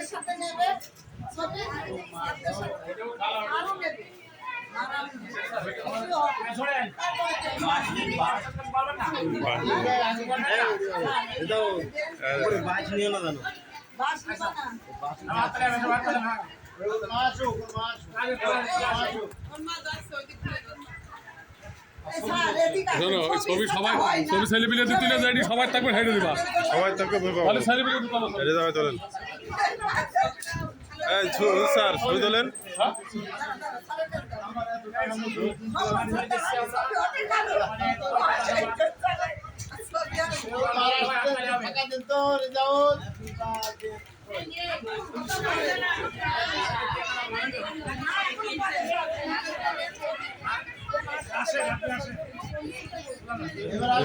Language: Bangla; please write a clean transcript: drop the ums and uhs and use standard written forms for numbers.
সাথে নেবে আরো নেবে ছবি সবাই ছবি সেলিব্রিটি তুলে যায়নি সবাই থাকবে হেঁটে দিবা সবাই থাকবে তাহলে সেলিব্রিটি হেঁটে যাবে তোলেন স্যার ছবি তোলেন আসে